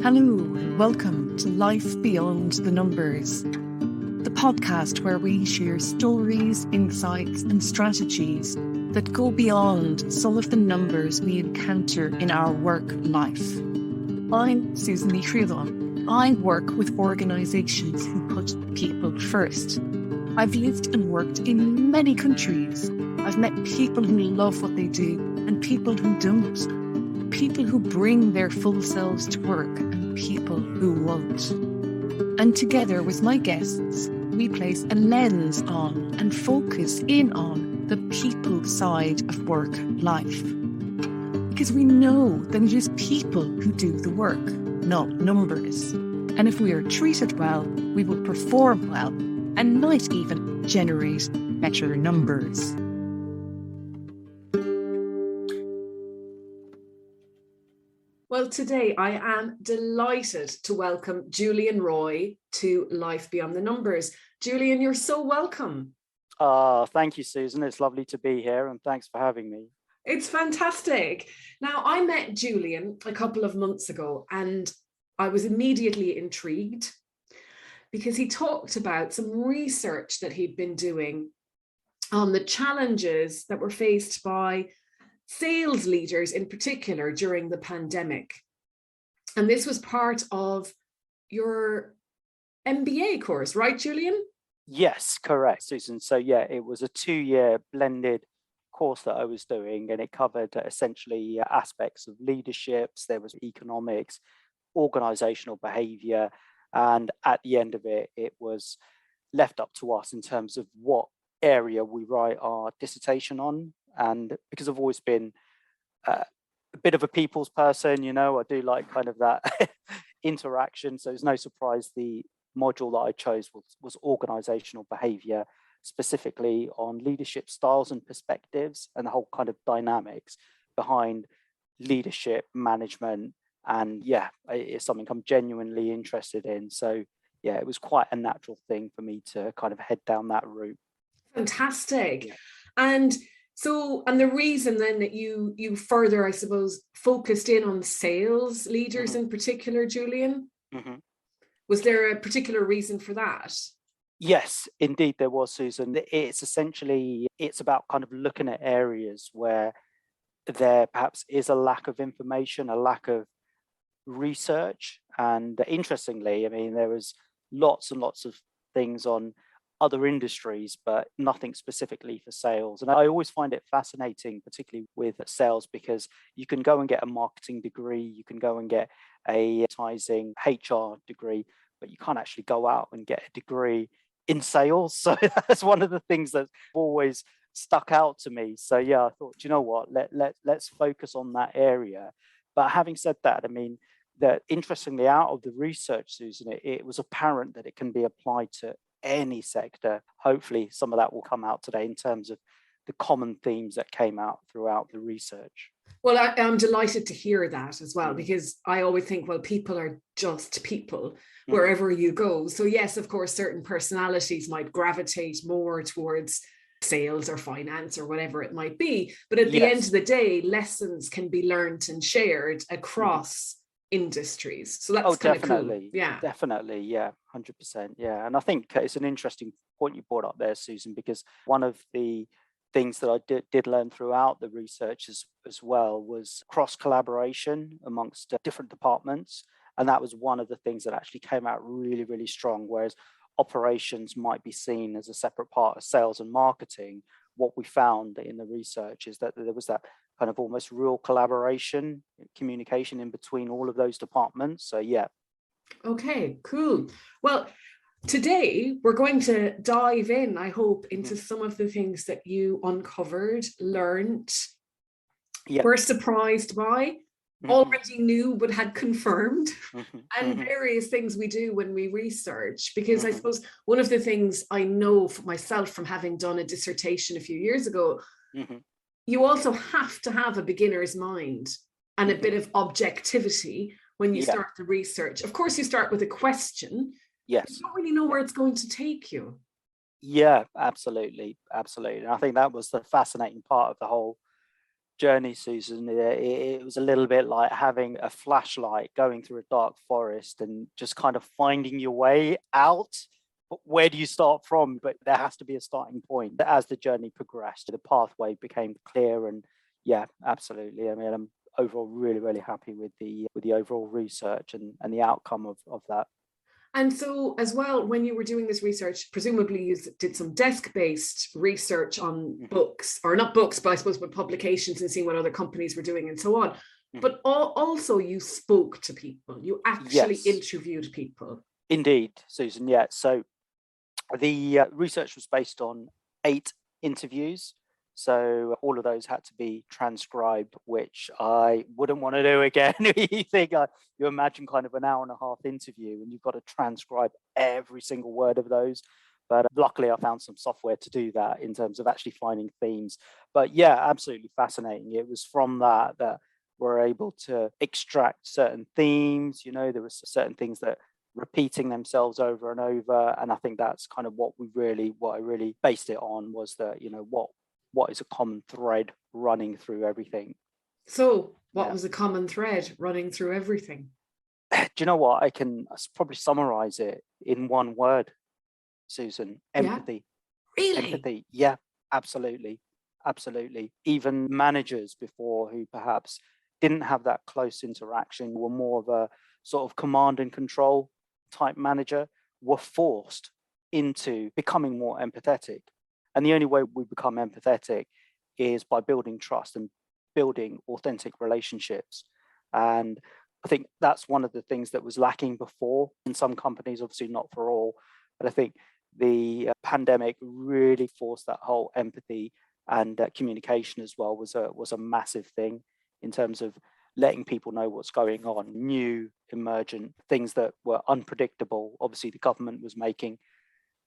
Hello and welcome to Life Beyond the Numbers, the podcast where we share stories, insights and strategies that go beyond some of the numbers we encounter in our work life. I'm Susan Lee. I work with organisations who put people first. I've lived and worked in many countries. I've met people who love what they do and people who don't. People who bring their full selves to work and people who won't. And together with my guests, we place a lens on and focus in on the people side of work life. Because we know that it is people who do the work, not numbers. And if we are treated well, we will perform well and might even generate better numbers. Well, today I am delighted to welcome Julian Roy to Life Beyond the Numbers. Julian, you're so welcome. Thank you, Susan. It's lovely to be here and thanks for having me. It's fantastic. Now, I met Julian a couple of months ago and I was immediately intrigued because he talked about some research that he'd been doing on the challenges that were faced by sales leaders in particular during the pandemic. And this was part of your MBA course, right, Julian? Yes, correct, Susan. So yeah, it was a 2-year blended course that I was doing, and it covered essentially aspects of leaderships. There was economics, organizational behavior, and at the end of it, it was left up to us in terms of what area we write our dissertation on. And because I've always been a bit of a people's person, I do like kind of that interaction. So it's no surprise the module that I chose was organizational behavior, specifically on leadership styles and perspectives and the whole kind of dynamics behind leadership management. And yeah, it's something I'm genuinely interested in. So yeah, it was quite a natural thing for me to kind of head down that route. Fantastic. Yeah. And the reason then that you further, I suppose, focused in on sales leaders in particular, Julian, was there a particular reason for that? Yes, indeed there was, Susan. It's about kind of looking at areas where there perhaps is a lack of information, a lack of research. And interestingly, I mean, there was lots and lots of things on other industries, but nothing specifically for sales. And I always find it fascinating, particularly with sales, because you can go and get a marketing degree, you can go and get a advertising HR degree, but you can't actually go out and get a degree in sales. So that's one of the things that's always stuck out to me. So yeah, I thought, you know what, let's focus on that area. But having said that, I mean, that interestingly, out of the research, Susan, it was apparent that it can be applied to any sector. Hopefully some of that will come out today in terms of the common themes that came out throughout the research. Well, I'm delighted to hear that as well, because I always think, well, people are just people wherever you go. So yes, of course, certain personalities might gravitate more towards sales or finance or whatever it might be. But at the end of the day, lessons can be learned and shared across industries. So that's kind of cool. Yeah, definitely. Yeah, 100%. Yeah. And I think it's an interesting point you brought up there, Susan, because one of the things that I did learn throughout the research as well was cross collaboration amongst different departments. And that was one of the things that actually came out really, really strong. Whereas operations might be seen as a separate part of sales and marketing, what we found in the research is that there was that kind of almost real collaboration, communication in between all of those departments. So yeah. Okay, cool. Well, today we're going to dive in, I hope, into some of the things that you uncovered, learned, were surprised by, already knew but had confirmed, and various things we do when we research. Because I suppose one of the things I know for myself from having done a dissertation a few years ago, you also have to have a beginner's mind and a bit of objectivity when you start the research. Of course, you start with a question. Yes. You don't really know where it's going to take you. Yeah, absolutely. Absolutely. And I think that was the fascinating part of the whole journey, Susan, it was a little bit like having a flashlight going through a dark forest and just kind of finding your way out. But where do you start from? But there has to be a starting point. As the journey progressed, the pathway became clear, and yeah, absolutely. I mean, I'm overall really, really happy with the overall research and the outcome of that. And so as well, when you were doing this research, presumably you did some desk-based research on books, or not books, but I suppose with publications, and seeing what other companies were doing and so on. But also you spoke to people, you actually interviewed people. Indeed, Susan, yeah. So the research was based on 8 interviews. So all of those had to be transcribed, which I wouldn't want to do again. You imagine kind of an hour and a half interview and you've got to transcribe every single word of those. But luckily I found some software to do that in terms of actually finding themes. But yeah, absolutely fascinating. It was from that we're able to extract certain themes. There were certain things that repeating themselves over and over. And I think that's kind of what I really based it on, was that, what is a common thread running through everything. So what was a common thread running through everything? Do you know what? I can probably summarize it in one word, Susan. Empathy. Yeah. Really? Empathy. Yeah, absolutely. Absolutely. Even managers before, who perhaps didn't have that close interaction, were more of a sort of command and control type manager, were forced into becoming more empathetic. And the only way we become empathetic is by building trust and building authentic relationships. And I think that's one of the things that was lacking before in some companies, obviously not for all. But I think the pandemic really forced that whole empathy and communication as well was a massive thing in terms of letting people know what's going on, new emergent things that were unpredictable. Obviously, the government was making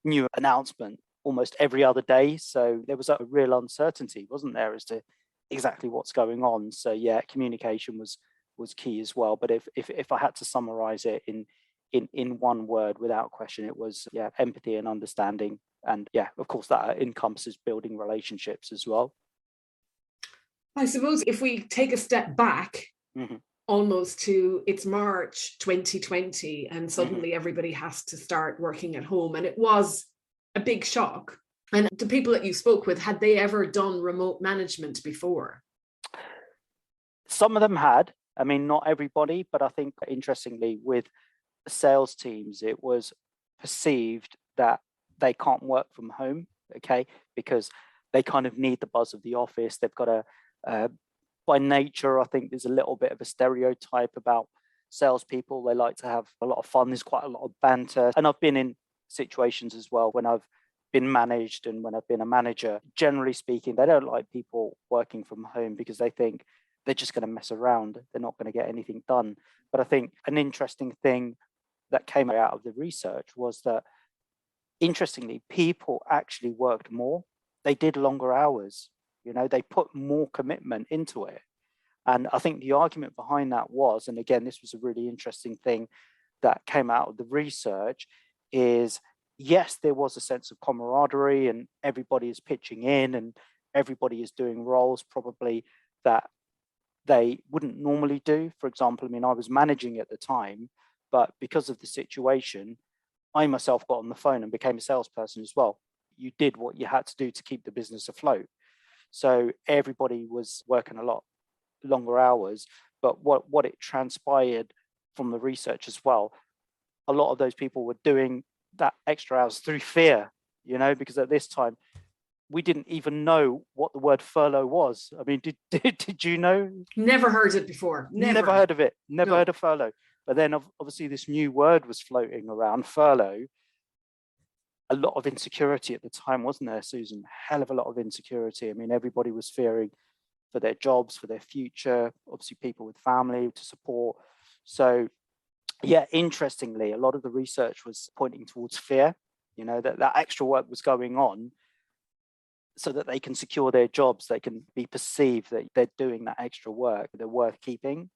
new announcement almost every other day. So there was a real uncertainty, wasn't there, as to exactly what's going on. So yeah, communication was key as well. But if I had to summarize it in one word, without question, it was empathy and understanding. And yeah, of course, that encompasses building relationships as well. I suppose if we take a step back, almost to it's March 2020, and suddenly everybody has to start working at home, and it was a big shock. And the people that you spoke with, had they ever done remote management before? Some of them had. I mean, not everybody, but I think interestingly with sales teams, it was perceived that they can't work from home, because they kind of need the buzz of the office. They've got by nature, I think there's a little bit of a stereotype about salespeople. They like to have a lot of fun. There's quite a lot of banter. And I've been in situations as well when I've been managed and when I've been a manager. Generally speaking, they don't like people working from home because they think they're just going to mess around. They're not going to get anything done. But I think an interesting thing that came out of the research was that, interestingly, people actually worked more. They did longer hours. They put more commitment into it. And I think the argument behind that was, and again, this was a really interesting thing that came out of the research, is yes, there was a sense of camaraderie and everybody is pitching in and everybody is doing roles probably that they wouldn't normally do. For example, I mean, I was managing at the time, but because of the situation, I myself got on the phone and became a salesperson as well. You did what you had to do to keep the business afloat. So everybody was working a lot longer hours. But what it transpired from the research as well, a lot of those people were doing that extra hours through fear, because at this time we didn't even know what the word furlough was. I mean, did you know? Never heard it before. Never heard of it. Never heard of furlough. But then obviously this new word was floating around, furlough. A lot of insecurity at the time, wasn't there, Susan? Hell of a lot of insecurity. I mean, everybody was fearing for their jobs, for their future, obviously people with family to support. So yeah, interestingly, a lot of the research was pointing towards fear, that extra work was going on so that they can secure their jobs, they can be perceived that they're doing that extra work, they're worth keeping.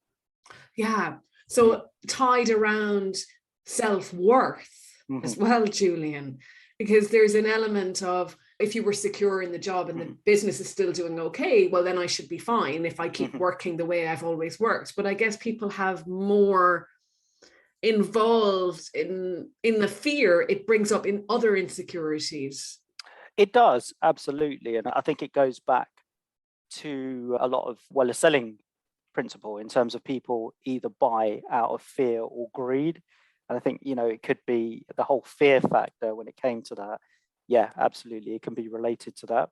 Yeah. So tied around self-worth as well, Julian, because there's an element of if you were secure in the job and the business is still doing okay, well, then I should be fine if I keep working the way I've always worked. But I guess people have more involved in the fear it brings up in other insecurities. It does, absolutely. And I think it goes back to a lot of, a selling principle in terms of people either buy out of fear or greed. And I think, it could be the whole fear factor when it came to that. Yeah, absolutely. It can be related to that.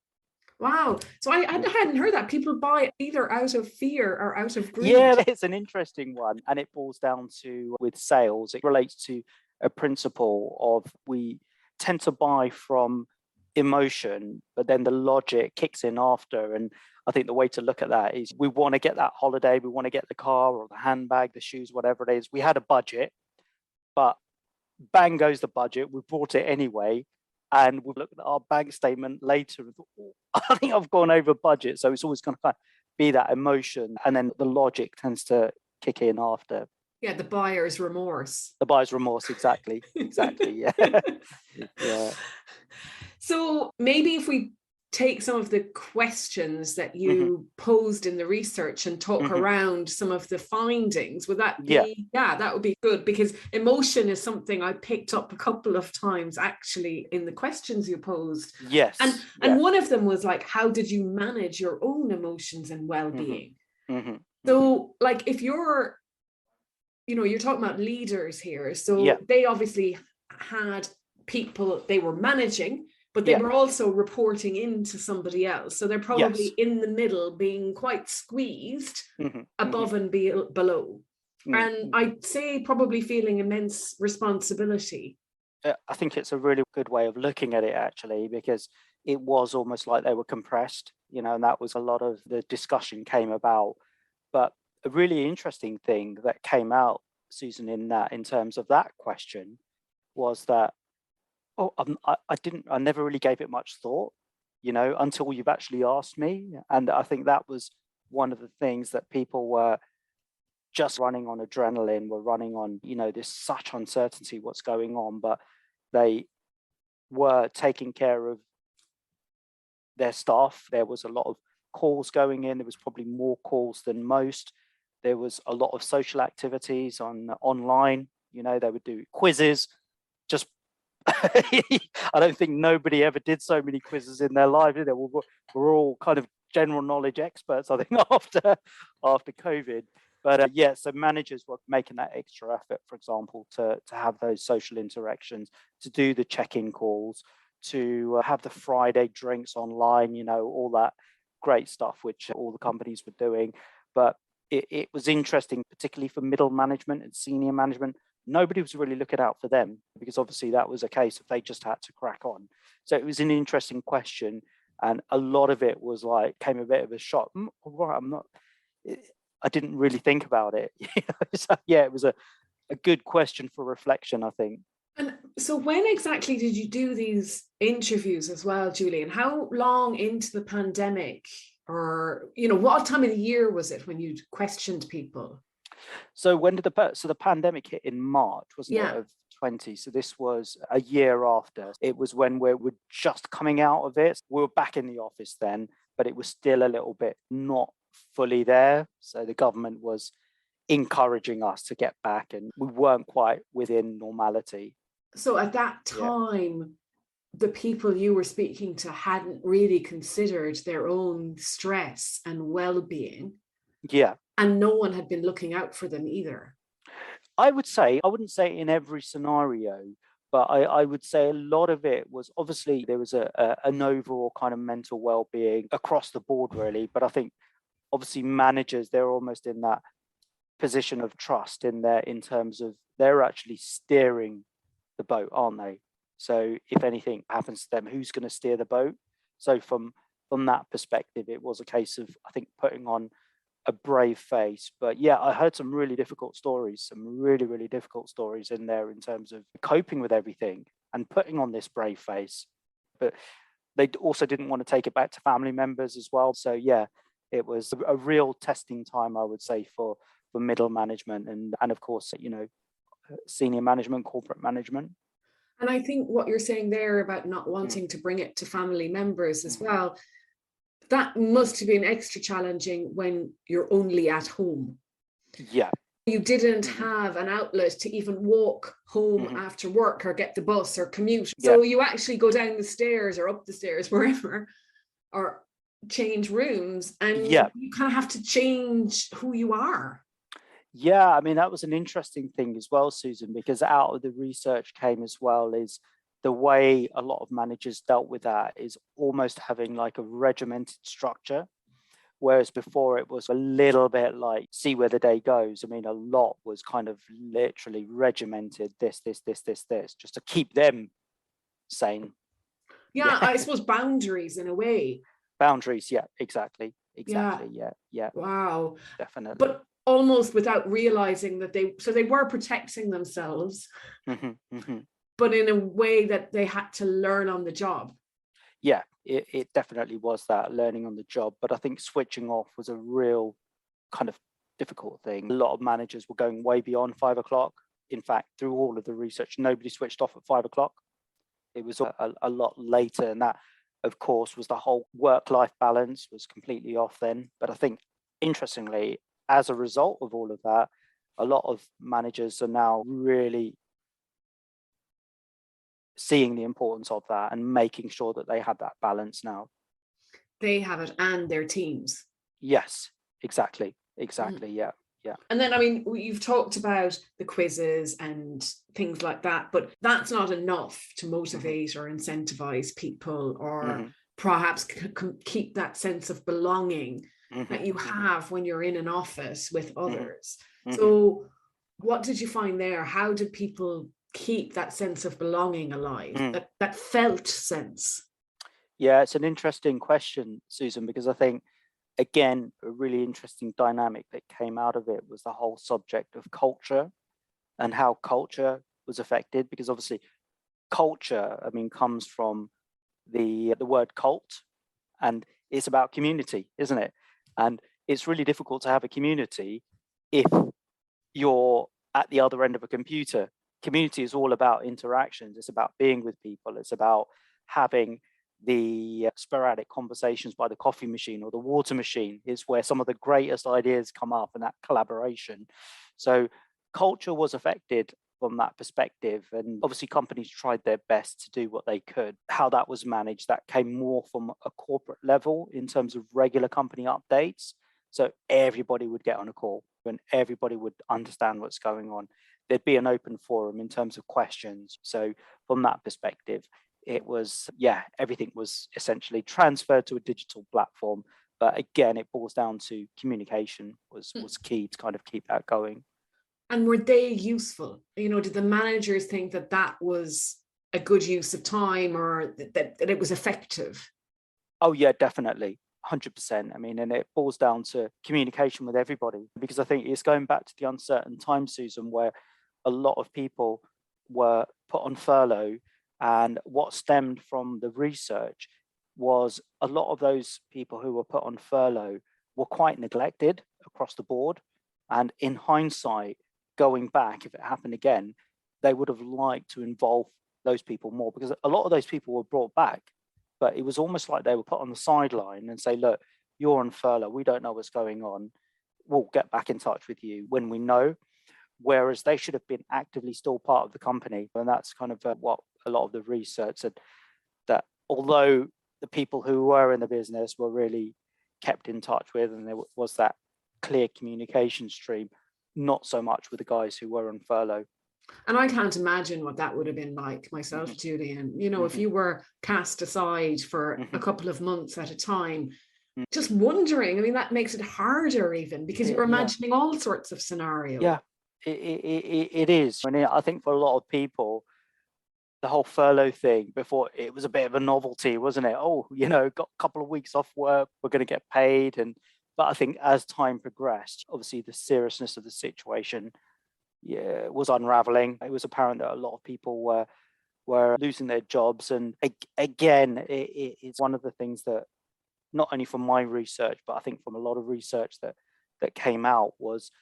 Wow. So I hadn't heard that. People buy either out of fear or out of greed. Yeah, it's an interesting one. And it boils down to, with sales, it relates to a principle of we tend to buy from emotion, but then the logic kicks in after. And I think the way to look at that is we want to get that holiday, we want to get the car or the handbag, the shoes, whatever it is. We had a budget, but bang goes the budget. We bought it anyway. And we've looked at our bank statement later and thought, I think I've gone over budget. So it's always going to be that emotion. And then the logic tends to kick in after. Yeah, the buyer's remorse. The buyer's remorse, exactly. Exactly, yeah. Yeah. So maybe if we take some of the questions that you posed in the research and talk around some of the findings, would that be, that would be good, because emotion is something I picked up a couple of times actually in the questions you posed. Yes. And one of them was like, how did you manage your own emotions and well-being? So like if you're talking about leaders here, so they obviously had people they were managing, but they were also reporting into somebody else. So they're probably in the middle, being quite squeezed above and below. And I'd say probably feeling immense responsibility. I think it's a really good way of looking at it, actually, because it was almost like they were compressed, and that was a lot of the discussion came about. But a really interesting thing that came out, Susan, in terms of that question was that, I never really gave it much thought, until you've actually asked me. And I think that was one of the things that people were just running on adrenaline, were running on, there's such uncertainty what's going on, but they were taking care of their staff. There was a lot of calls going in. There was probably more calls than most. There was a lot of social activities online. They would do quizzes. Just I don't think nobody ever did so many quizzes in their life. We're all kind of general knowledge experts, I think, after COVID. But so managers were making that extra effort, for example, to have those social interactions, to do the check-in calls, to have the Friday drinks online, all that great stuff, which all the companies were doing. But it was interesting, particularly for middle management and senior management. Nobody was really looking out for them, because obviously that was a case of they just had to crack on. So it was an interesting question. And a lot of it was came a bit of a shock. I didn't really think about it. So, it was a good question for reflection, I think. And so when exactly did you do these interviews as well, Julian? How long into the pandemic, or, what time of the year was it when you questioned people? So when did the pandemic hit in March, wasn't it, of 20? So this was a year after. It was when we were just coming out of it. We were back in the office then, but it was still a little bit not fully there. So the government was encouraging us to get back, and we weren't quite within normality. So at that time, the people you were speaking to hadn't really considered their own stress and well-being. Yeah. And no one had been looking out for them either. I wouldn't say in every scenario, but I would say a lot of it was, obviously there was an overall kind of mental well-being across the board, really. But I think obviously managers, they're almost in that position of trust in terms of they're actually steering the boat, aren't they? So if anything happens to them, who's going to steer the boat? So from that perspective, it was a case of, I think, putting on a brave face. But I heard some really difficult stories, some really, really difficult stories in there in terms of coping with everything and putting on this brave face. But they also didn't want to take it back to family members as well. So it was a real testing time, I would say, for middle management and of course, senior management, corporate management. And I think what you're saying there about not wanting to bring it to family members as well, that must have been extra challenging when you're only at home. Yeah. You didn't have an outlet to even walk home after work or get the bus or commute. So you actually go down the stairs or up the stairs, wherever, or change rooms, and you kind of have to change who you are. Yeah, I mean, that was an interesting thing as well, Susan, because out of the research came as well is the way a lot of managers dealt with that is almost having like a regimented structure. Whereas before it was a little bit like, see where the day goes. I mean, a lot was kind of literally regimented, this, just to keep them sane. Yeah, I suppose boundaries in a way. Boundaries, yeah, exactly. Yeah. Wow. Definitely. But almost without realizing that they were protecting themselves, but in a way that they had to learn on the job. Yeah, it definitely was that, learning on the job. But I think switching off was a real kind of difficult thing. A lot of managers were going way beyond 5 o'clock. In fact, through all of the research, nobody switched off at 5 o'clock. It was a lot later. And that, of course, was the whole work-life balance was completely off then. But I think, interestingly, as a result of all of that, a lot of managers are now really seeing the importance of that and making sure that they have that balance now. They have it, and their teams. Yes, exactly. Yeah. And then, I mean, you've talked about the quizzes and things like that, but that's not enough to motivate or incentivize people, or perhaps keep that sense of belonging that you have when you're in an office with others. So what did you find there? How did people keep that sense of belonging alive, that felt sense? Yeah, it's an interesting question, Susan, because I think, again, a really interesting dynamic that came out of it was the whole subject of culture and how culture was affected, because obviously culture, I mean, comes from the word cult, and it's about community, isn't it? And it's really difficult to have a community if you're at the other end of a computer. Community is all about interactions. It's about being with people. It's about having the sporadic conversations by the coffee machine or the water machine is where some of the greatest ideas come up, and that collaboration. So culture was affected from that perspective. And obviously companies tried their best to do what they could. How that was managed, that came more from a corporate level in terms of regular company updates. So everybody would get on a call and everybody would understand what's going on. There'd be an open forum in terms of questions. So from that perspective, it was, everything was essentially transferred to a digital platform. But again, it boils down to communication was key to kind of keep that going. And were they useful? You know, did the managers think that that was a good use of time, or that it was effective? Oh, yeah, definitely. 100%. I mean, and it boils down to communication with everybody, because I think it's going back to the uncertain time, Susan, where a lot of people were put on furlough. And what stemmed from the research was a lot of those people who were put on furlough were quite neglected across the board. And in hindsight, going back, if it happened again, they would have liked to involve those people more, because a lot of those people were brought back, but it was almost like they were put on the sideline and say, look, you're on furlough. We don't know what's going on. We'll get back in touch with you when we know. Whereas they should have been actively still part of the company. And that's kind of what a lot of the research said, that although the people who were in the business were really kept in touch with, and there was that clear communication stream, not so much with the guys who were on furlough. And I can't imagine what that would have been like myself, Julian. You know, if you were cast aside for a couple of months at a time, just wondering, I mean, that makes it harder even, because you're imagining all sorts of scenarios. Yeah, it is. I mean, I think for a lot of people, the whole furlough thing before, it was a bit of a novelty, wasn't it? Oh, you know, got a couple of weeks off work, we're going to get paid. But I think as time progressed, obviously the seriousness of the situation was unraveling. It was apparent that a lot of people were losing their jobs. And again, it's one of the things that, not only from my research, but I think from a lot of research that came out, was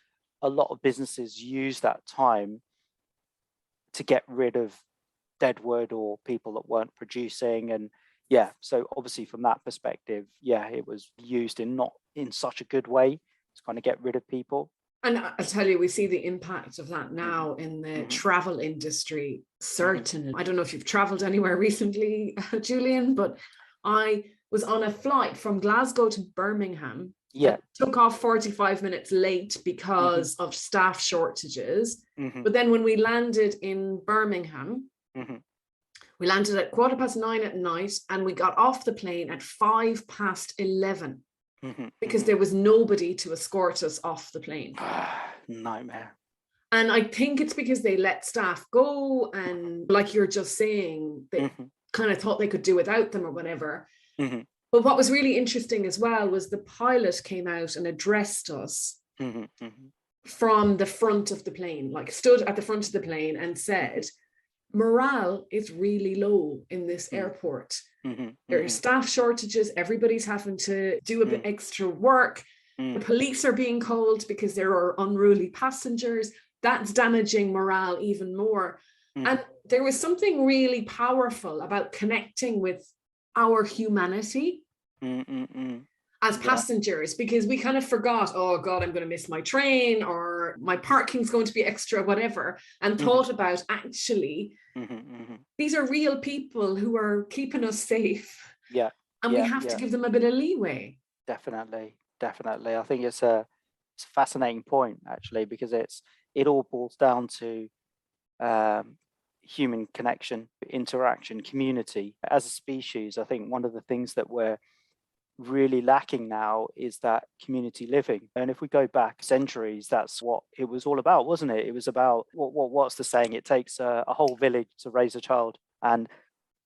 a lot of businesses use that time to get rid of dead wood or people that weren't producing. And yeah, so obviously from that perspective, yeah, it was used in not in such a good way to kind of get rid of people. And I'll tell you, we see the impact of that now in the travel industry, certainly. I don't know if you've traveled anywhere recently, Julian, but I was on a flight from Glasgow to Birmingham. Yeah. Took off 45 minutes late because of staff shortages. But then when we landed in Birmingham, we landed at 9:15 at night, and we got off the plane at 11:05. Because there was nobody to escort us off the plane. Nightmare. And I think it's because they let staff go, and like you're just saying, they kind of thought they could do without them or whatever. But what was really interesting as well was the pilot came out and addressed us from the front of the plane, like stood at the front of the plane and said, morale is really low in this airport. There are staff shortages. Everybody's having to do a bit extra work. The police are being called because there are unruly passengers. That's damaging morale even more. And there was something really powerful about connecting with our humanity as passengers, because we kind of forgot, oh God, I'm going to miss my train, or my parking's going to be extra, whatever, and thought about actually, these are real people who are keeping us safe. Yeah. And we have to give them a bit of leeway. Definitely. I think it's a fascinating point, actually, because it all boils down to human connection, interaction, community. As a species, I think one of the things that we're really lacking now is that community living. And if we go back centuries, that's what it was all about, wasn't it? It was about what's the saying? It takes a whole village to raise a child. And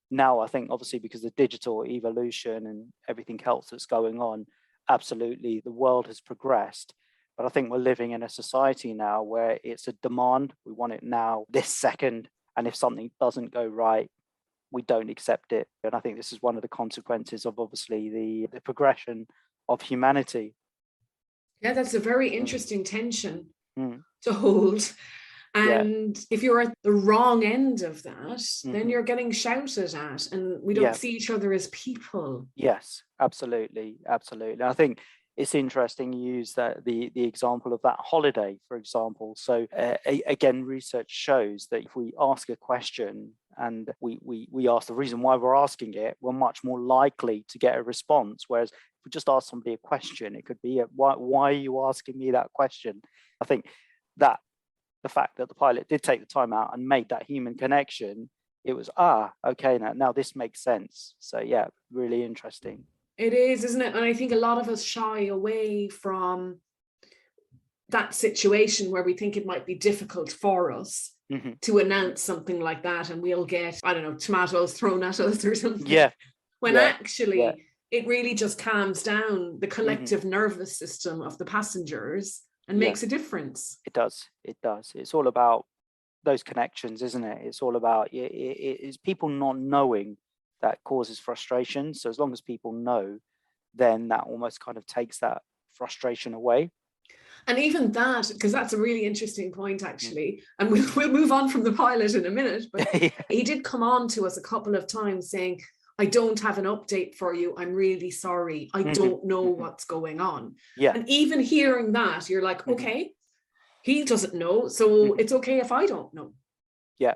now I think obviously because of digital evolution and everything else that's going on, absolutely the world has progressed. But I think we're living in a society now where it's a demand. We want it now, this second. And if something doesn't go right, we don't accept it. And I think this is one of the consequences of obviously the progression of humanity. Yeah, that's a very interesting tension to hold. And if you're at the wrong end of that, then you're getting shouted at, and we don't see each other as people. Yes, absolutely. I think it's interesting you use the example of that holiday, for example. So again, research shows that if we ask a question and we ask the reason why we're asking it, we're much more likely to get a response. Whereas if we just ask somebody a question, it could be why are you asking me that question? I think that the fact that the pilot did take the time out and made that human connection, it was okay, now this makes sense. So yeah, really interesting. It is, isn't it? And I think a lot of us shy away from that situation where we think it might be difficult for us to announce something like that, and we'll get, I don't know, tomatoes thrown at us or something. Yeah. When actually it really just calms down the collective nervous system of the passengers and makes a difference. It does. It's all about those connections, isn't it? It's all about it's people not knowing that causes frustration. So as long as people know, then that almost kind of takes that frustration away. And even that, because that's a really interesting point, actually, and we'll move on from the pilot in a minute, but he did come on to us a couple of times saying, I don't have an update for you. I'm really sorry. I don't know what's going on. Yeah. And even hearing that, you're like, okay, he doesn't know, so it's okay if I don't know. Yeah.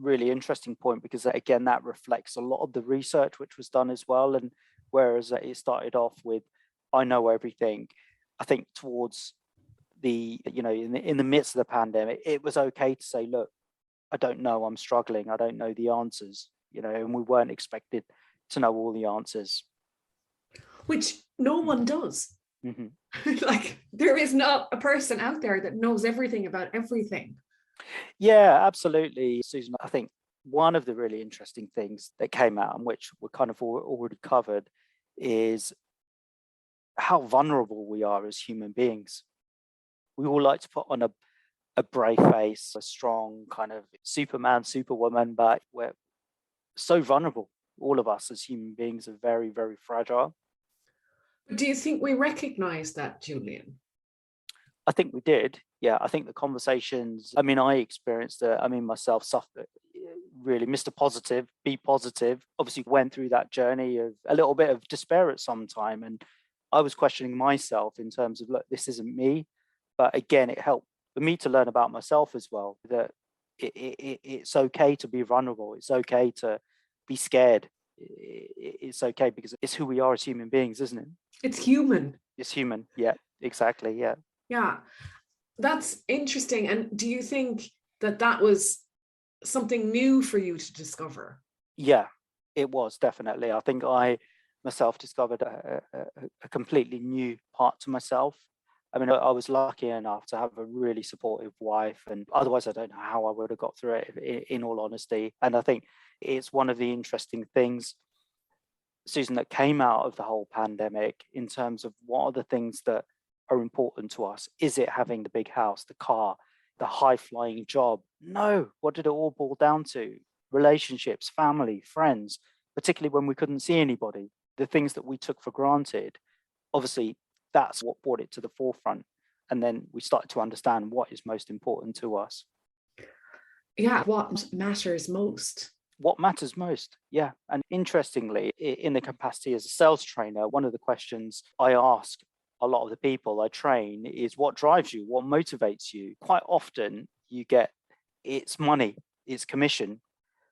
Really interesting point, because again, that reflects a lot of the research which was done as well. And whereas it started off with, I know everything, I think towards in the midst of the pandemic, it was okay to say, look, I don't know, I'm struggling, I don't know the answers, and we weren't expected to know all the answers. Which no one does. Like, there is not a person out there that knows everything about everything. Yeah, absolutely, Susan. I think one of the really interesting things that came out, and which we kind of already covered, is how vulnerable we are as human beings. We all like to put on a brave face, a strong kind of Superman, Superwoman, but we're so vulnerable. All of us as human beings are very, very fragile. Do you think we recognize that, Julian? I think we did. Yeah, I think the conversations, I experienced it. Myself suffered really Mr. Positive, be positive. Obviously went through that journey of a little bit of despair at some time. And I was questioning myself in terms of, look, this isn't me. But again, it helped for me to learn about myself as well, that it's okay to be vulnerable. It's okay to be scared. It's okay because it's who we are as human beings, isn't it? It's human. It's human. Yeah, exactly. Yeah. Yeah. That's interesting. And do you think that was something new for you to discover? Yeah, it was definitely. I think I myself discovered a completely new part to myself. I mean, I was lucky enough to have a really supportive wife, and otherwise I don't know how I would have got through it, in all honesty. And I think it's one of the interesting things, Susan, that came out of the whole pandemic in terms of what are the things that are important to us. Is it having the big house, the car, the high-flying job? No. What did it all boil down to? Relationships, family, friends, particularly when we couldn't see anybody. The things that we took for granted, obviously, that's what brought it to the forefront. And then we started to understand what is most important to us. Yeah, what matters most. What matters most. Yeah. And interestingly, in the capacity as a sales trainer, one of the questions I ask a lot of the people I train is, what drives you? What motivates you? Quite often you get, it's money, it's commission.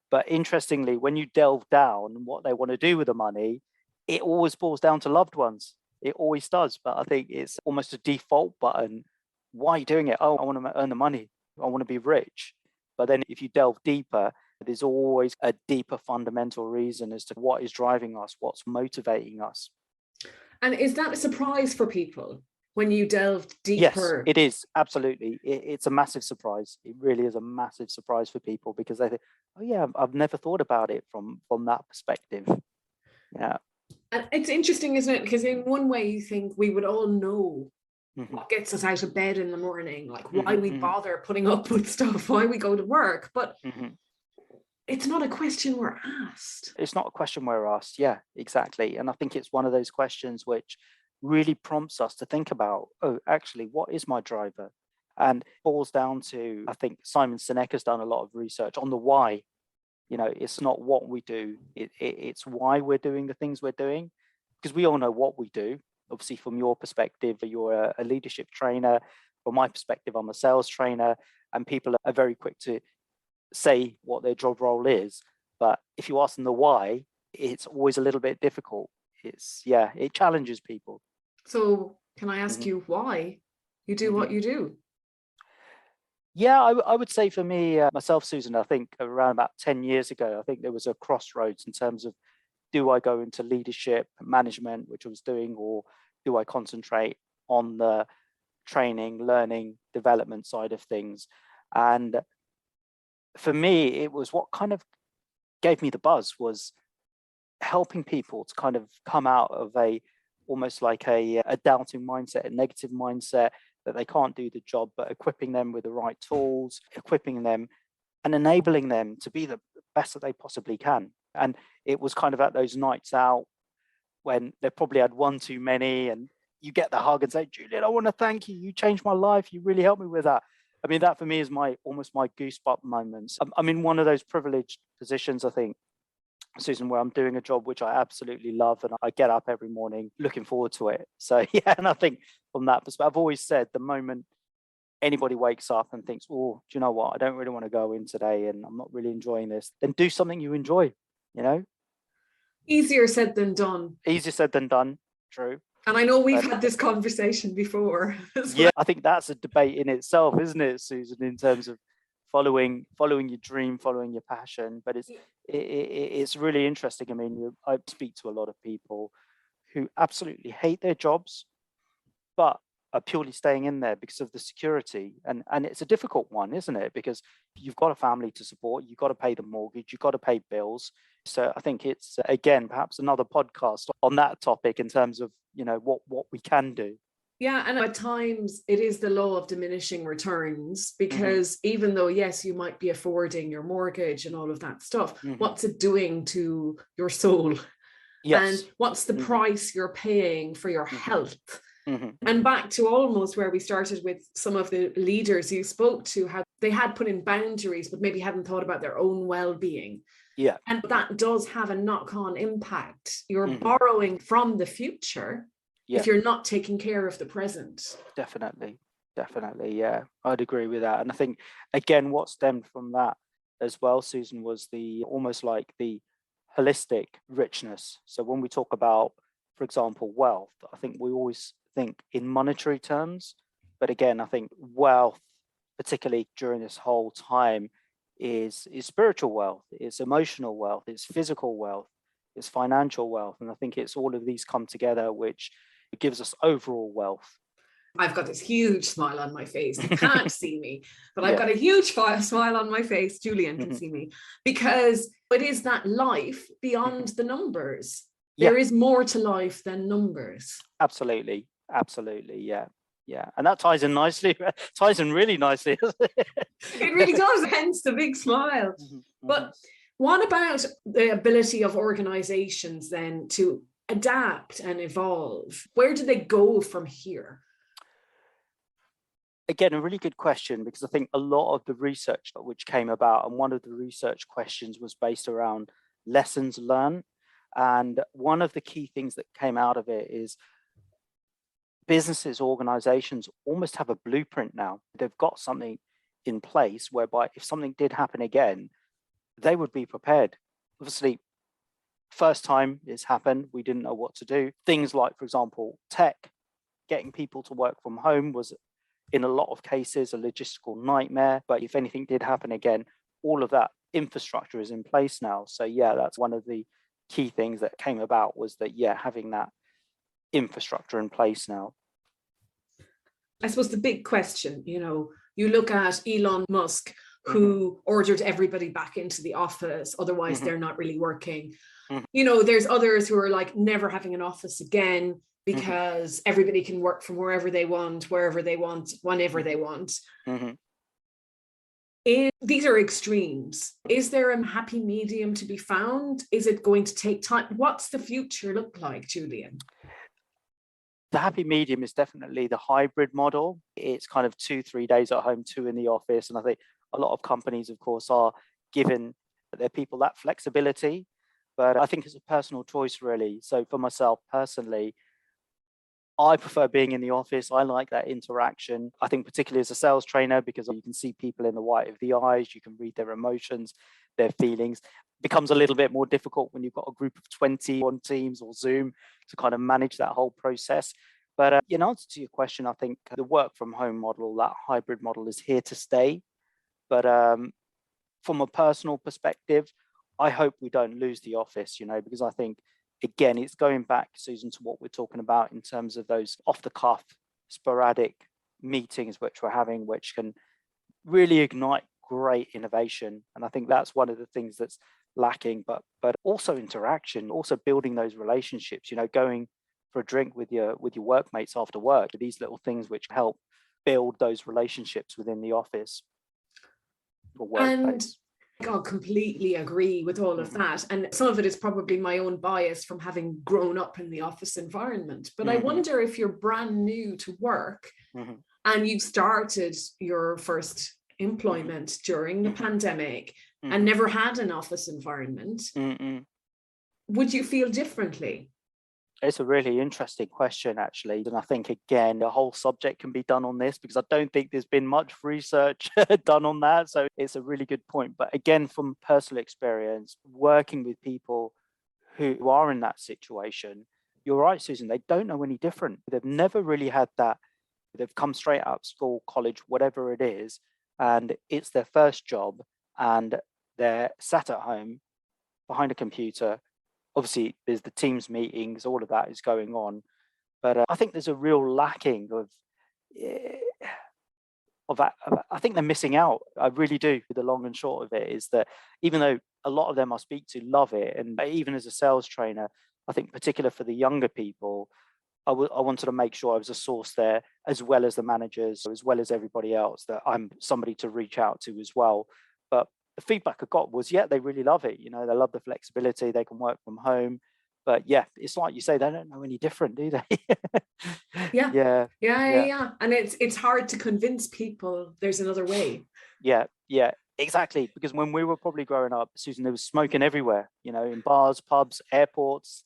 But interestingly, when you delve down what they want to do with the money, it always boils down to loved ones. It always does. But I think it's almost a default button. Why are you doing it? Oh, I want to earn the money. I want to be rich. But then if you delve deeper, there's always a deeper fundamental reason as to what is driving us, what's motivating us. And is that a surprise for people when you delved deeper? Yes, it is. Absolutely. It's a massive surprise. It really is a massive surprise for people because they think, oh yeah, I've never thought about it from that perspective. Yeah. And it's interesting, isn't it? Because in one way you think we would all know what gets us out of bed in the morning, like why we bother putting up with stuff, why we go to work. But it's not a question we're asked. It's not a question we're asked. Yeah, exactly. And I think it's one of those questions which really prompts us to think about, oh, actually, what is my driver? And boils down to, I think Simon Sinek has done a lot of research on the why. You know, it's not what we do, it's why we're doing the things we're doing, because we all know what we do. Obviously, from your perspective, you're a leadership trainer. From my perspective, I'm a sales trainer, and people are very quick to say what their job role is. But if you ask them the why, it's always a little bit difficult. It challenges people. So can I ask you why you do what you do? Yeah, I would say for me, myself, Susan, I think around about 10 years ago, I think there was a crossroads in terms of, do I go into leadership, management, which I was doing, or do I concentrate on the training, learning, development side of things? And for me, it was what kind of gave me the buzz was helping people to kind of come out of almost like a doubting mindset, a negative mindset, that they can't do the job, but equipping them with the right tools, equipping them and enabling them to be the best that they possibly can. And it was kind of at those nights out when they probably had one too many, and you get the hug and say, Julian, I want to thank you. You changed my life. You really helped me with that. I mean, that for me is almost my goosebump moments. I'm in one of those privileged positions, I think, Susan, where I'm doing a job which I absolutely love, and I get up every morning looking forward to it. So yeah, and I think from that perspective, I've always said the moment anybody wakes up and thinks, oh, do you know what, I don't really want to go in today and I'm not really enjoying this, then do something you enjoy, you know? Easier said than done. Easier said than done, true. And I know we've had this conversation before. Yeah, I think that's a debate in itself, isn't it, Susan, in terms of following your dream, following your passion. But it's really interesting. I mean, I speak to a lot of people who absolutely hate their jobs, but are purely staying in there because of the security. And it's a difficult one, isn't it? Because you've got a family to support, you've got to pay the mortgage, you've got to pay bills. So I think it's, again, perhaps another podcast on that topic in terms of, you know, what we can do. Yeah, and at times it is the law of diminishing returns, because even though, yes, you might be affording your mortgage and all of that stuff, what's it doing to your soul? Yes. And what's the price you're paying for your health? And back to almost where we started with some of the leaders you spoke to, how they had put in boundaries, but maybe hadn't thought about their own well-being. Yeah. And that does have a knock-on impact. You're borrowing from the future if you're not taking care of the present. Definitely. Yeah, I'd agree with that. And I think, again, what stemmed from that as well, Susan, was the almost like the holistic richness. So when we talk about, for example, wealth, I think we always think in monetary terms. But again, I think wealth, particularly during this whole time, is spiritual wealth, it's emotional wealth, it's physical wealth, it's financial wealth. And I think it's all of these come together, which gives us overall wealth. I've got this huge smile on my face. You can't see me, but I've got a huge smile on my face. Julian can see me, because it is that life beyond the numbers. There is more to life than numbers. Absolutely. Yeah. And that ties in really nicely. It really does, hence the big smile. But what about the ability of organizations then to adapt and evolve? Where do they go from here? Again, a really good question, because I think a lot of the research which came about, and one of the research questions was based around lessons learned. And one of the key things that came out of it is businesses, organizations almost have a blueprint now. They've got something in place whereby if something did happen again, they would be prepared. Obviously, first time it's happened, we didn't know what to do. Things like, for example, tech, getting people to work from home was in a lot of cases a logistical nightmare. But if anything did happen again, all of that infrastructure is in place now. So yeah, that's one of the key things that came about, was that, having that infrastructure in place now. I suppose the big question, you look at Elon Musk, who ordered everybody back into the office, otherwise they're not really working. There's others who are like never having an office again, because everybody can work from wherever they want, wherever they want, whenever they want. These are extremes. Is there a happy medium to be found? Is it going to take time? What's the future look like, Julian? The happy medium is definitely the hybrid model. It's kind of 2-3 days at home, 2 in the office. And I think a lot of companies, of course, are giving their people that flexibility. But I think it's a personal choice, really. So for myself personally, I prefer being in the office. I like that interaction. I think particularly as a sales trainer, because you can see people in the white of the eyes, you can read their emotions, their feelings. It becomes a little bit more difficult when you've got a group of 20 on Teams or Zoom to kind of manage that whole process. But in answer to your question, I think the work from home model, that hybrid model, is here to stay. But from a personal perspective, I hope we don't lose the office, because I think, again, it's going back, Susan, to what we're talking about in terms of those off-the-cuff, sporadic meetings which we're having, which can really ignite great innovation. And I think that's one of the things that's lacking, but also interaction, also building those relationships, going for a drink with your workmates after work, these little things which help build those relationships within the office or workplace. I completely agree with all of that. And some of it is probably my own bias from having grown up in the office environment. But I wonder if you're brand new to work and you started your first employment during the pandemic and never had an office environment, would you feel differently? It's a really interesting question, actually. And I think, again, the whole subject can be done on this, because I don't think there's been much research done on that. So it's a really good point. But again, from personal experience, working with people who are in that situation, you're right, Susan, they don't know any different. They've never really had that. They've come straight out of school, college, whatever it is, and it's their first job, and they're sat at home behind a computer. Obviously, there's the Teams meetings, all of that is going on. But I think there's a real lacking of that. I think they're missing out. I really do. The long and short of it is that even though a lot of them I speak to love it, and even as a sales trainer, I think particular for the younger people, I wanted to make sure I was a source there, as well as the managers, as well as everybody else, that I'm somebody to reach out to as well. But the feedback I got was, they really love it. They love the flexibility. They can work from home, But yeah, it's like you say, they don't know any different, do they? Yeah. Yeah. And it's hard to convince people there's another way. Yeah, exactly. Because when we were probably growing up, Susan, there was smoking everywhere, in bars, pubs, airports,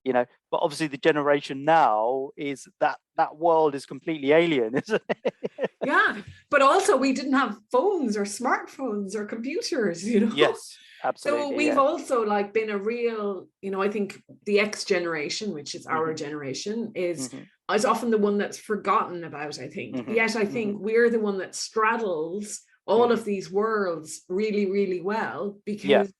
but obviously the generation now is that world is completely alien, isn't it? Yeah, but also we didn't have phones or smartphones or computers, Yes, absolutely. So we've also been a real, I think the X generation, which is our generation, is often the one that's forgotten about, I think. Yet I think we're the one that straddles all of these worlds really, really well, because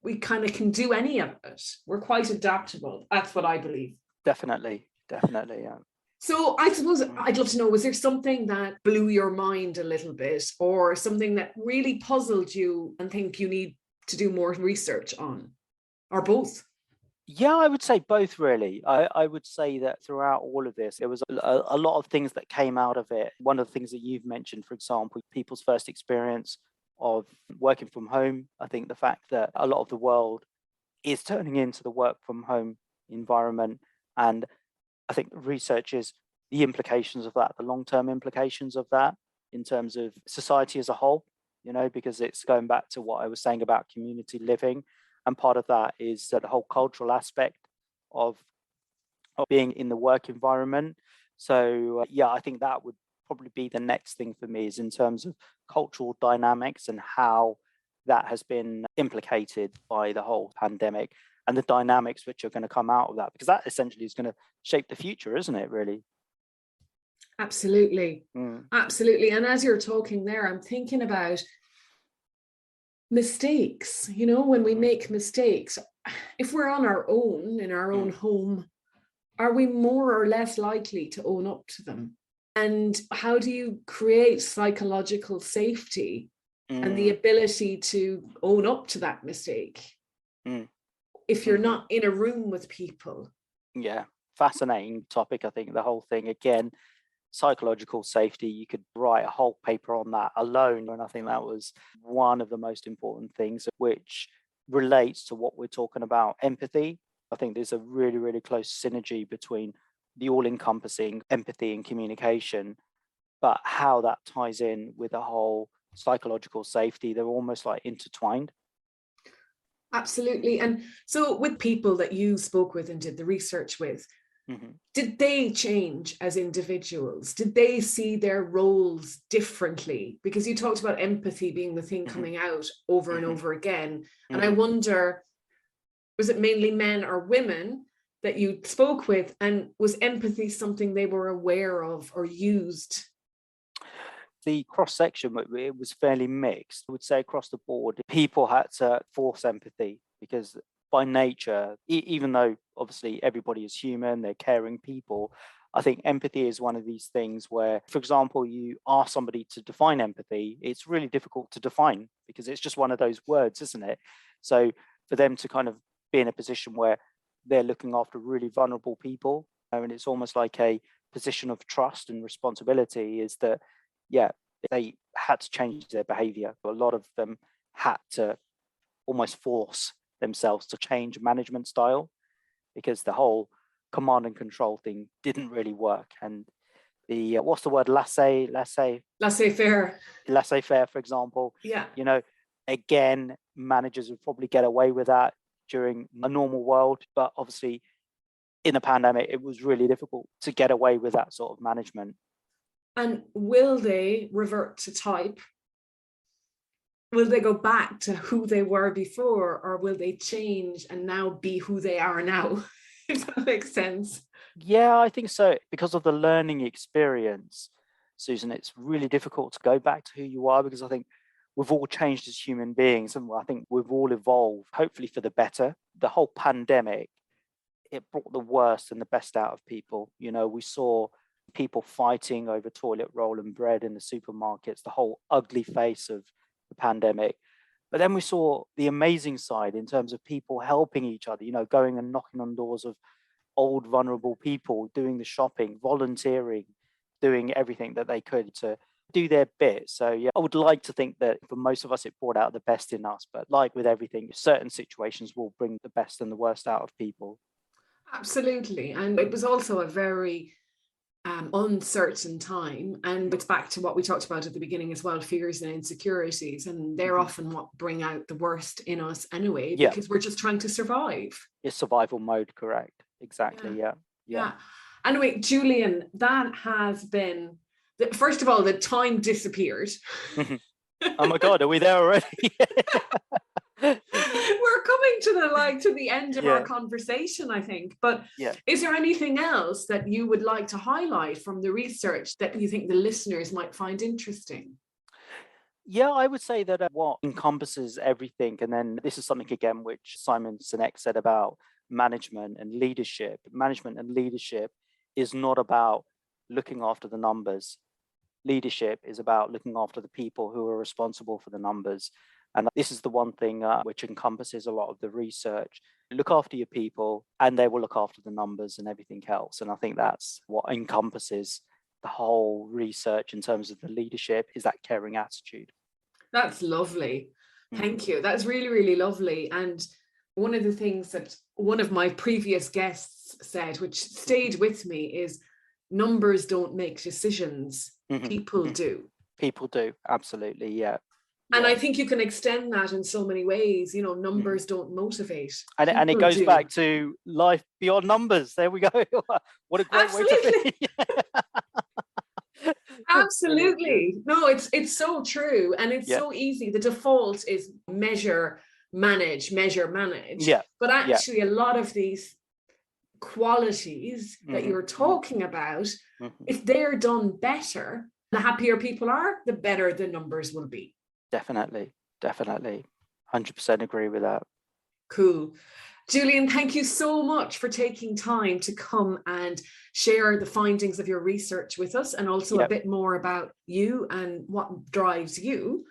we kind of can do any of it. We're quite adaptable. That's what I believe. Definitely, yeah. So I suppose I'd love to know, was there something that blew your mind a little bit, or something that really puzzled you and think you need to do more research on, or both? Yeah, I would say both, really. I would say that throughout all of this, there was a lot of things that came out of it. One of the things that you've mentioned, for example, people's first experience of working from home. I think the fact that a lot of the world is turning into the work from home environment. And I think the research is the implications of that, the long-term implications of that in terms of society as a whole, because it's going back to what I was saying about community living. And part of that is the whole cultural aspect of being in the work environment. So I think that would probably be the next thing for me, is in terms of cultural dynamics and how that has been implicated by the whole pandemic and the dynamics which are going to come out of that, because that essentially is going to shape the future, isn't it, really? Absolutely. Absolutely. And as you're talking there, I'm thinking about mistakes. When we make mistakes, if we're on our own, in our own home, are we more or less likely to own up to them? And how do you create psychological safety and the ability to own up to that mistake if you're not in a room with people? Yeah, fascinating topic. I think the whole thing, again, psychological safety, you could write a whole paper on that alone. And I think that was one of the most important things, which relates to what we're talking about, empathy. I think there's a really, really close synergy between the all-encompassing empathy and communication, but how that ties in with the whole psychological safety, they're almost like intertwined. Absolutely. And so with people that you spoke with and did the research with, did they change as individuals? Did they see their roles differently? Because you talked about empathy being the thing coming out over and over again. And I wonder, was it mainly men or women that you spoke with? And was empathy something they were aware of or used? The cross-section, it was fairly mixed. I would say across the board, people had to force empathy because by nature, even though obviously everybody is human, they're caring people, I think empathy is one of these things where, for example, you ask somebody to define empathy, it's really difficult to define because it's just one of those words, isn't it? So for them to kind of be in a position where they're looking after really vulnerable people, and it's almost like a position of trust and responsibility, is that, they had to change their behavior. A lot of them had to almost force themselves to change management style because the whole command and control thing didn't really work. And the what's the word, laissez-faire, for example, again, managers would probably get away with that during a normal world, but obviously in a pandemic it was really difficult to get away with that sort of management. And will they revert to type? Will they go back to who they were before, or will they change and now be who they are now? If that makes sense. Yeah, I think so. Because of the learning experience, Susan, it's really difficult to go back to who you are, because I think we've all changed as human beings, and I think we've all evolved, hopefully for the better. The whole pandemic, it brought the worst and the best out of people. We saw people fighting over toilet roll and bread in the supermarkets, the whole ugly face of the pandemic. But then we saw the amazing side in terms of people helping each other, going and knocking on doors of old, vulnerable people, doing the shopping, volunteering, doing everything that they could to do their bit. So I would like to think that for most of us, it brought out the best in us. But like with everything, certain situations will bring the best and the worst out of people. Absolutely. And it was also a very uncertain time. And it's back to what we talked about at the beginning as well, fears and insecurities. And they're often what bring out the worst in us anyway, because we're just trying to survive. It's survival mode, correct. Exactly, yeah. Anyway, Julian, that has been, first of all, the time disappeared. Oh my God, are we there already? We're coming to the end of our conversation, I think. But is there anything else that you would like to highlight from the research that you think the listeners might find interesting? Yeah, I would say that what encompasses everything, and then this is something again which Simon Sinek said about management and leadership. Management and leadership is not about looking after the numbers. Leadership is about looking after the people who are responsible for the numbers. And this is the one thing which encompasses a lot of the research. Look after your people and they will look after the numbers and everything else. And I think that's what encompasses the whole research in terms of the leadership, is that caring attitude. That's lovely. Thank you. That's really, really lovely. And one of the things that one of my previous guests said, which stayed with me, is numbers don't make decisions. People do. People do. Absolutely. Yeah. And I think you can extend that in so many ways. You know, numbers don't motivate. And it goes back to life beyond numbers. There we go. What a great way to think. Absolutely. No, it's so true. And it's so easy. The default is measure, manage. Yeah. But actually a lot of these qualities that you're talking about, if they're done better, the happier people are, the better the numbers will be. Definitely. 100% agree with that. Cool. Julian, thank you so much for taking time to come and share the findings of your research with us, and also a bit more about you and what drives you.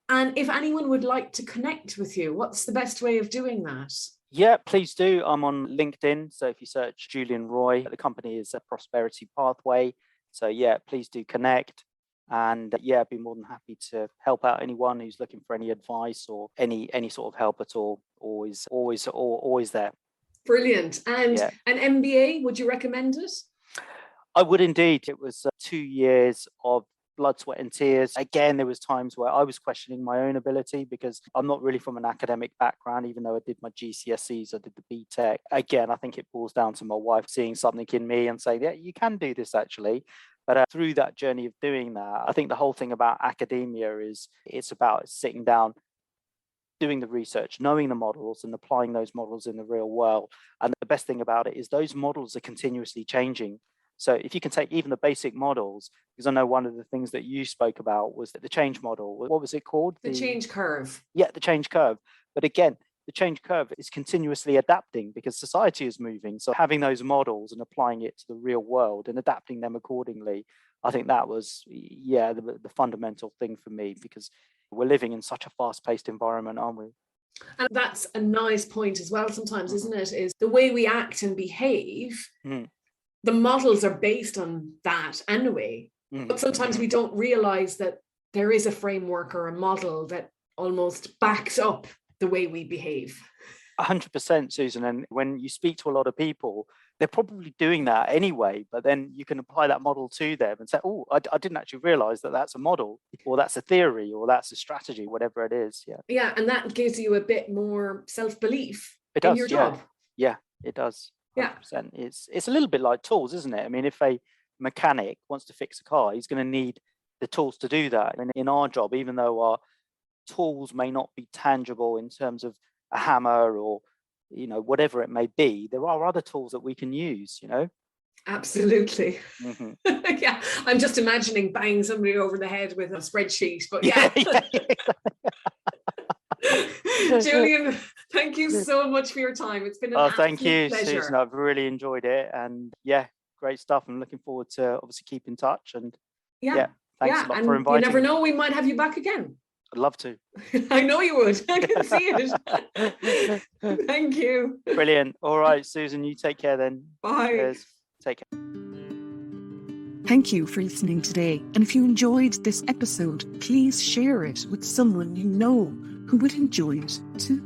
And if anyone would like to connect with you, what's the best way of doing that? Yeah, please do. I'm on LinkedIn. So if you search Julian Roy, the company is a Prosperity Pathway. So yeah, please do connect. And I'd be more than happy to help out anyone who's looking for any advice or any sort of help at all. Always there. Brilliant. And an MBA, would you recommend it? I would indeed. It was 2 years of blood, sweat and tears. Again, there was times where I was questioning my own ability, because I'm not really from an academic background, even though I did my GCSEs, I did the BTEC. Again, I think it boils down to my wife seeing something in me and saying, yeah, you can do this actually. But through that journey of doing that, I think the whole thing about academia is it's about sitting down, doing the research, knowing the models and applying those models in the real world. And the best thing about it is those models are continuously changing. So if you can take even the basic models, because I know one of the things that you spoke about was the change model. What was it called? The change curve. Yeah, the change curve. But again, the change curve is continuously adapting because society is moving. So having those models and applying it to the real world and adapting them accordingly, I think that was, the fundamental thing for me, because we're living in such a fast-paced environment, aren't we? And that's a nice point as well sometimes, isn't it? Is the way we act and behave, the models are based on that anyway. But sometimes we don't realize that there is a framework or a model that almost backs up the way we behave. 100%, Susan. And when you speak to a lot of people, they're probably doing that anyway, but then you can apply that model to them and say, oh, I didn't actually realize that that's a model, or that's a theory, or that's a strategy, whatever it is. Yeah, and that gives you a bit more self-belief in your job. Yeah, it does. 100%. Yeah. It's a little bit like tools, isn't it? I mean, if a mechanic wants to fix a car, he's going to need the tools to do that. And in our job, even though our tools may not be tangible in terms of a hammer or whatever it may be, there are other tools that we can use. Absolutely. Yeah, I'm just imagining banging somebody over the head with a spreadsheet, but Julian, thank you so much for your time. It's been an thank you, pleasure. Susan. I've really enjoyed it, and great stuff. I'm looking forward to obviously keep in touch, and thanks a lot for inviting. You never know, we might have you back again. I'd love to. I know you would. I can see it. Thank you. Brilliant. All right, Susan, you take care then. Bye. Cheers. Take care. Thank you for listening today. And if you enjoyed this episode, please share it with someone you know who would enjoy it too.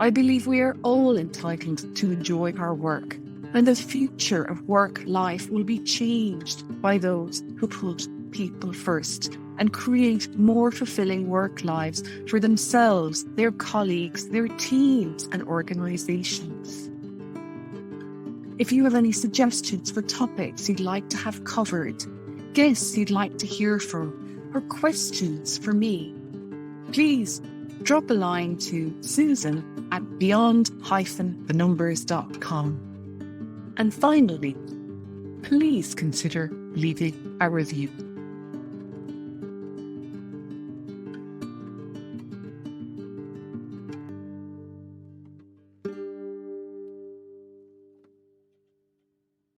I believe we are all entitled to enjoy our work, and the future of work life will be changed by those who put people first and create more fulfilling work lives for themselves, their colleagues, their teams and organisations. If you have any suggestions for topics you'd like to have covered, guests you'd like to hear from, or questions for me, please drop a line to susan@beyond-thenumbers.com. And finally, please consider leaving a review.